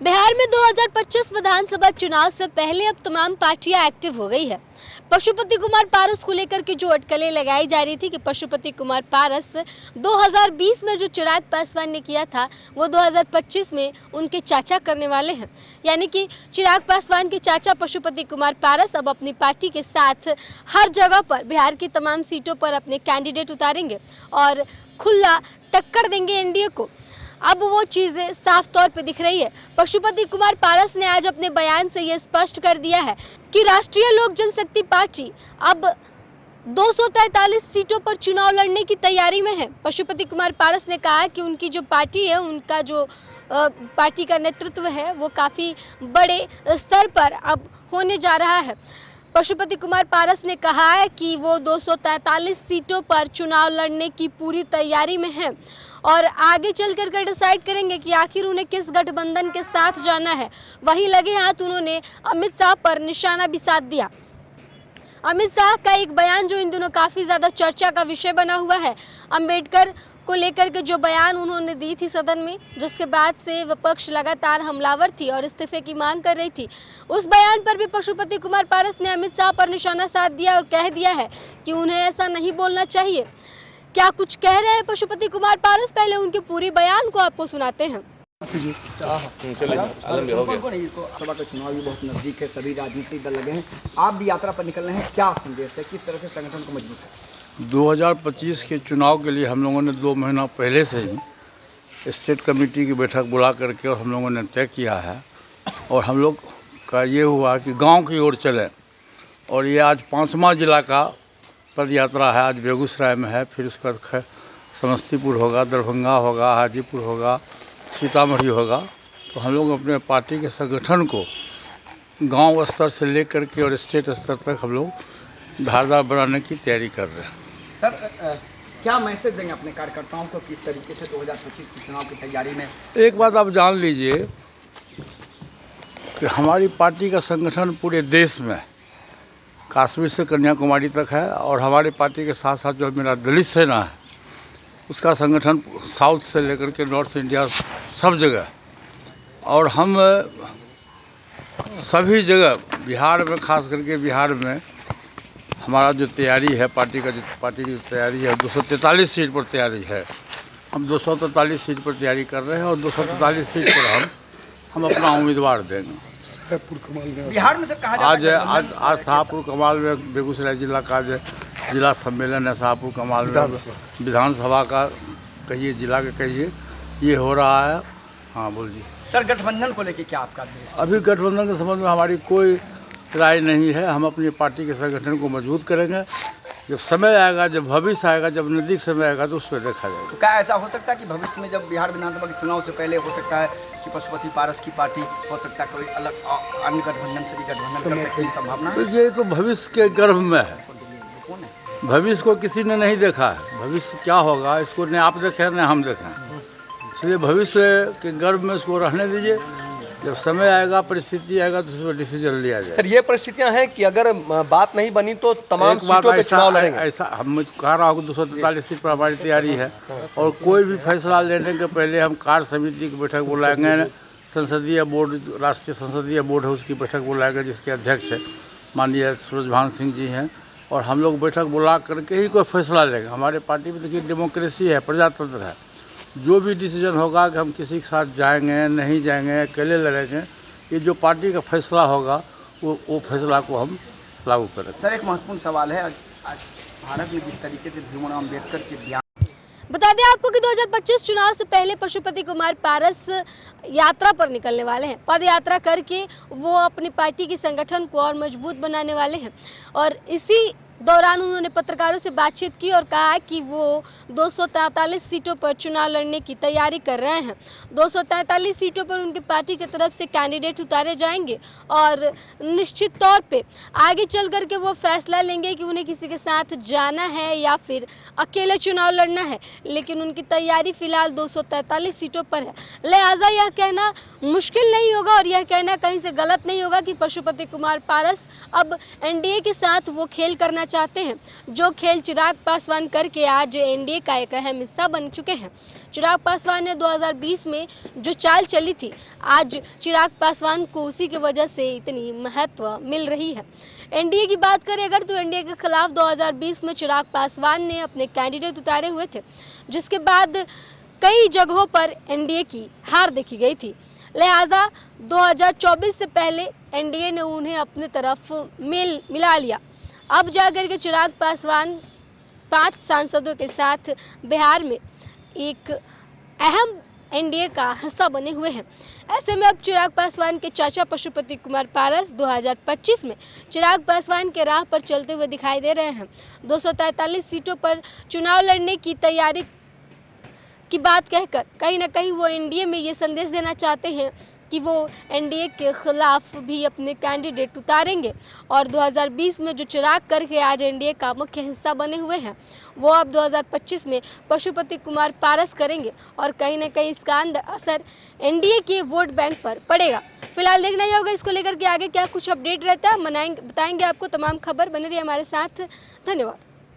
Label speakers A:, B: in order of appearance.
A: बिहार में 2025 विधानसभा चुनाव से पहले अब तमाम पार्टियां एक्टिव हो गई है। पशुपति कुमार पारस को लेकर के जो अटकलें लगाई जा रही थी कि पशुपति कुमार पारस 2020 में जो चिराग पासवान ने किया था वो 2025 में उनके चाचा करने वाले हैं। यानी कि चिराग पासवान के चाचा पशुपति कुमार पारस अब अपनी पार्टी के साथ हर जगह पर बिहार की तमाम सीटों पर अपने कैंडिडेट उतारेंगे और खुला टक्कर देंगे एनडीए को। अब वो चीज़ें साफ तौर पे दिख रही है। पशुपति कुमार पारस ने आज अपने बयान से ये स्पष्ट कर दिया है कि राष्ट्रीय लोक जनशक्ति पार्टी अब 243 सीटों पर चुनाव लड़ने की तैयारी में है। पशुपति कुमार पारस ने कहा कि उनकी जो पार्टी है, उनका जो पार्टी का नेतृत्व है वो काफ़ी बड़े स्तर पर अब होने जा रहा है। पशुपति कुमार पारस ने कहा है कि वो 243 सीटों पर चुनाव लड़ने की पूरी तैयारी में है और आगे चल कर डिसाइड करेंगे कि आखिर उन्हें किस गठबंधन के साथ जाना है। वहीं लगे हाथ उन्होंने अमित शाह पर निशाना भी साध दिया। अमित शाह का एक बयान जो इन दिनों काफ़ी ज़्यादा चर्चा का विषय बना हुआ है, अंबेडकर को लेकर के जो बयान उन्होंने दी थी सदन में, जिसके बाद से विपक्ष लगातार हमलावर थी और इस्तीफे की मांग कर रही थी, उस बयान पर भी पशुपति कुमार पारस ने अमित शाह पर निशाना साध दिया और कह दिया है कि उन्हें ऐसा नहीं बोलना चाहिए। क्या कुछ कह रहे हैं पशुपति कुमार पारस, पहले उनके पूरी बयान को आपको सुनाते हैं।
B: सभा का चुनाव भी बहुत नजदीक है, सभी राजनीतिक दल लगे हैं, आप भी यात्रा पर निकल रहे हैं, क्या संदेश है, किस तरह से संगठन को मजबूत है?
C: 2025 के चुनाव के लिए हम लोगों ने 2 महीना पहले से ही स्टेट कमेटी की बैठक बुला करके और हम लोगों ने तय किया है और हम लोग का ये हुआ कि गांव की ओर चलें और ये आज 5वां जिला का पद यात्रा है। आज बेगूसराय में है, फिर उसके बाद समस्तीपुर होगा, दरभंगा होगा, हाजीपुर होगा, सीतामढ़ी होगा। तो हम लोग अपने पार्टी के संगठन को गांव स्तर से लेकर के और स्टेट स्तर तक हम लोग धारदार बनाने की तैयारी कर रहे हैं।
B: सर, क्या मैसेज देंगे अपने कार्यकर्ताओं को, किस तरीके से 2025 के चुनाव की तैयारी में?
C: एक बात आप जान लीजिए कि हमारी पार्टी का संगठन पूरे देश में कश्मीर से कन्याकुमारी तक है और हमारी पार्टी के साथ साथ जो मेरा दलित सेना है उसका संगठन साउथ से लेकर के नॉर्थ इंडिया सब जगह, और हम सभी जगह बिहार में, खास करके बिहार में हमारा जो तैयारी है, पार्टी की तैयारी है 243 सीट पर तैयारी है। हम 243 सीट पर तैयारी कर रहे हैं और 243 सीट पर हम अपना उम्मीदवार देंगे।
B: बिहार में सर कहा जाता है
C: आज शाहपुर कमाल में बेगूसराय जिला का जो जिला सम्मेलन है, शाहपुर कमाल में विधानसभा का कहिए, जिला का कहिए, ये हो रहा है। हाँ बोलिए
B: सर, गठबंधन को लेकर क्या आपका दृष्टि?
C: अभी गठबंधन के संबंध में हमारी कोई राय नहीं है। हम अपनी पार्टी के संगठन को मजबूत करेंगे। जब समय आएगा, जब भविष्य आएगा, जब नज़दीक समय आएगा तो उस पर देखा जाएगा।
B: तो क्या ऐसा हो सकता है कि भविष्य में जब बिहार विधानसभा के चुनाव से पहले हो सकता है कि पशुपति पारस की पार्टी हो सकता है कोई अलग अन्य गठबंधन से भी गठबंधन कर सकने की संभावना?
C: तो ये तो भविष्य के गर्भ में है,
B: कौन है?
C: भविष्य को किसी ने नहीं देखा है। भविष्य क्या होगा इसको न आप देखें न हम देखें, इसलिए भविष्य के गर्भ में इसको रहने दीजिए। जब समय आएगा, परिस्थिति आएगा तो उस पर डिसीजन लिया जाए।
D: सर, ये परिस्थितियां हैं कि अगर बात नहीं बनी तो तमाम सीटों पे चुनाव लड़ेंगे।
C: ऐसा हम कह रहा हूँ 243 सीट पर हमारी तैयारी है और कोई भी फैसला लेने के पहले हम कार्य समिति की बैठक बुलाएंगे। संसदीय बोर्ड, राष्ट्रीय संसदीय बोर्ड है, उसकी बैठक बुलाएंगे, जिसके अध्यक्ष है माननीय सूरजभान सिंह जी हैं, और हम लोग बैठक बुला करके ही कोई फैसला लेंगे। हमारे पार्टी में देखिए डेमोक्रेसी है, प्रजातंत्र है। जो भी डिसीजन होगा कि हम किसी के साथ जाएंगे, नहीं जाएंगे, अकेले लड़ेंगे, ये जो पार्टी का फैसला होगा वो फैसला को हम लागू करेंगे।
B: सर, एक महत्वपूर्ण सवाल है, आज भारत में जिस तरीके से भीमराव अम्बेडकर के बयान,
A: बता दें आपको कि 2025 चुनाव से पहले पशुपति कुमार पारस यात्रा पर निकलने वाले हैं। पद यात्रा करके वो अपनी पार्टी के संगठन को और मजबूत बनाने वाले हैं और इसी दौरान उन्होंने पत्रकारों से बातचीत की और कहा कि वो 243 सीटों पर चुनाव लड़ने की तैयारी कर रहे हैं। 243 सीटों पर उनकी पार्टी की तरफ से कैंडिडेट उतारे जाएंगे और निश्चित तौर पे आगे चल कर के वो फैसला लेंगे कि उन्हें किसी के साथ जाना है या फिर अकेले चुनाव लड़ना है। लेकिन उनकी तैयारी फिलहाल 243 सीटों पर है, लिहाजा यह कहना मुश्किल नहीं होगा और यह कहना कहीं से गलत नहीं होगा कि पशुपति कुमार पारस अब एनडीए के साथ वो खेल करना चाहते हैं, जो खेल चिराग पासवान करके आज एनडीए का एक अहम हिस्सा बन चुके हैं। चिराग पासवान ने 2020 में जो चाल चली थी, आज चिराग पासवान को उसी की वजह से इतनी महत्व मिल रही है। एनडीए की बात करें अगर तो एनडीए के खिलाफ 2020 में चिराग पासवान ने अपने कैंडिडेट उतारे हुए थे, जिसके बाद कई जगहों पर एनडीए की हार देखी गई थी। लिहाजा 2024 से पहले एनडीए ने उन्हें अपनी तरफ मिला लिया। अब जाकर के चिराग पासवान 5 सांसदों के साथ बिहार में एक अहम एनडीए का हिस्सा बने हुए हैं। ऐसे में अब चिराग पासवान के चाचा पशुपति कुमार पारस 2025 में चिराग पासवान के राह पर चलते हुए दिखाई दे रहे हैं। 243 सीटों पर चुनाव लड़ने की तैयारी की बात कहकर कहीं ना कहीं वो एनडीए में ये संदेश देना चाहते हैं कि वो एनडीए के खिलाफ भी अपने कैंडिडेट उतारेंगे और 2020 में जो चिराग करके आज एनडीए का मुख्य हिस्सा बने हुए हैं, वो अब 2025 में पशुपति कुमार पारस करेंगे और कहीं ना कहीं इसका असर एनडीए के वोट बैंक पर पड़ेगा। फिलहाल देखना ही होगा इसको लेकर के आगे क्या कुछ अपडेट रहता है, बताएंगे आपको तमाम खबर। बने रहिए हमारे साथ। धन्यवाद।